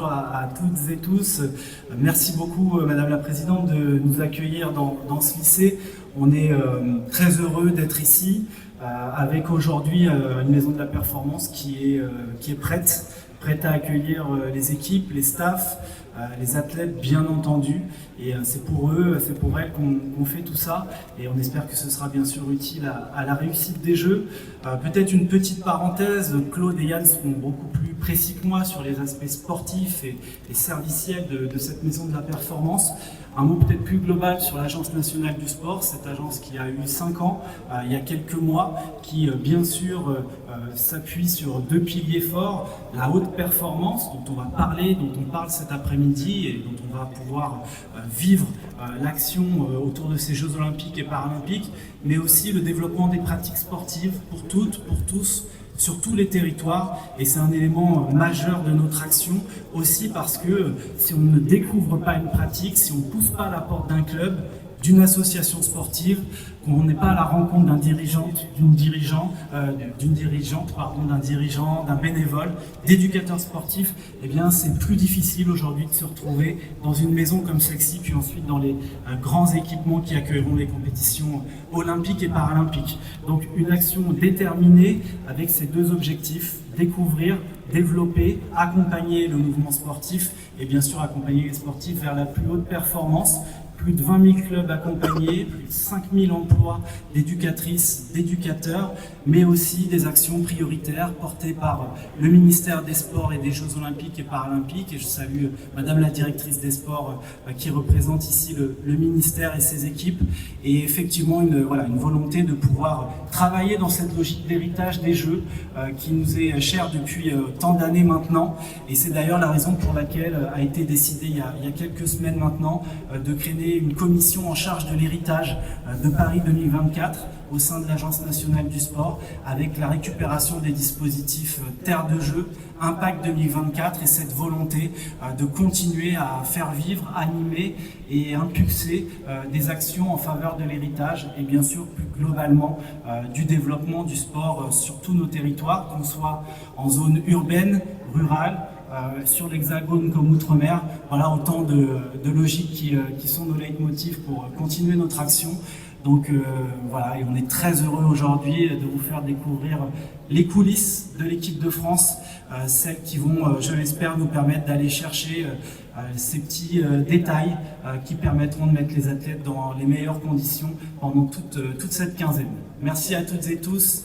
bonjour à toutes et tous. Merci beaucoup Madame la Présidente de nous accueillir dans ce lycée. On est très heureux d'être ici avec aujourd'hui une maison de la performance qui est prête à accueillir les équipes, les staffs, les athlètes bien entendu. Et c'est pour eux, c'est pour elles qu'on fait tout ça. Et on espère que ce sera bien sûr utile à la réussite des Jeux. Peut-être une petite parenthèse, Claude et Yann seront beaucoup plus précis que moi sur les aspects sportifs et serviciels de cette maison de la performance. Un mot peut-être plus global sur l'Agence nationale du sport, cette agence qui a eu 5 ans, il y a quelques mois, qui bien sûr s'appuie sur 2 piliers forts, la haute performance dont on va parler, dont on parle cet après-midi et dont on va pouvoir vivre l'action autour de ces Jeux olympiques et paralympiques, mais aussi le développement des pratiques sportives pour toutes, pour tous, sur tous les territoires, et c'est un élément majeur de notre action aussi parce que si on ne découvre pas une pratique, si on ne pousse pas la porte d'un club, d'une association sportive, qu'on n'est pas à la rencontre d'un dirigeant, d'un dirigeant, d'un bénévole, d'éducateurs sportifs, eh bien c'est plus difficile aujourd'hui de se retrouver dans une maison comme celle-ci, puis ensuite dans les grands équipements qui accueilleront les compétitions olympiques et paralympiques. Donc une action déterminée avec ces 2 objectifs, découvrir, développer, accompagner le mouvement sportif et bien sûr accompagner les sportifs vers la plus haute performance. Plus de 20 000 clubs accompagnés, plus de 5 000 emplois d'éducatrices, d'éducateurs, mais aussi des actions prioritaires portées par le ministère des Sports et des Jeux Olympiques et Paralympiques. Et je salue Madame la Directrice des Sports qui représente ici le ministère et ses équipes. Et effectivement, une volonté de pouvoir travailler dans cette logique d'héritage des Jeux qui nous est chère depuis tant d'années maintenant. Et c'est d'ailleurs la raison pour laquelle a été décidé il y a quelques semaines maintenant de créer une commission en charge de l'héritage de Paris 2024 au sein de l'Agence nationale du sport avec la récupération des dispositifs Terre de Jeux, Impact 2024 et cette volonté de continuer à faire vivre, animer et impulser des actions en faveur de l'héritage et bien sûr plus globalement du développement du sport sur tous nos territoires, qu'on soit en zone urbaine, rurale, sur l'Hexagone comme Outre-mer. Voilà autant de logiques qui sont nos leitmotifs pour continuer notre action. Donc voilà, et on est très heureux aujourd'hui de vous faire découvrir les coulisses de l'équipe de France, celles qui vont, je l'espère, nous permettre d'aller chercher ces petits détails qui permettront de mettre les athlètes dans les meilleures conditions pendant toute cette quinzaine. Merci à toutes et tous.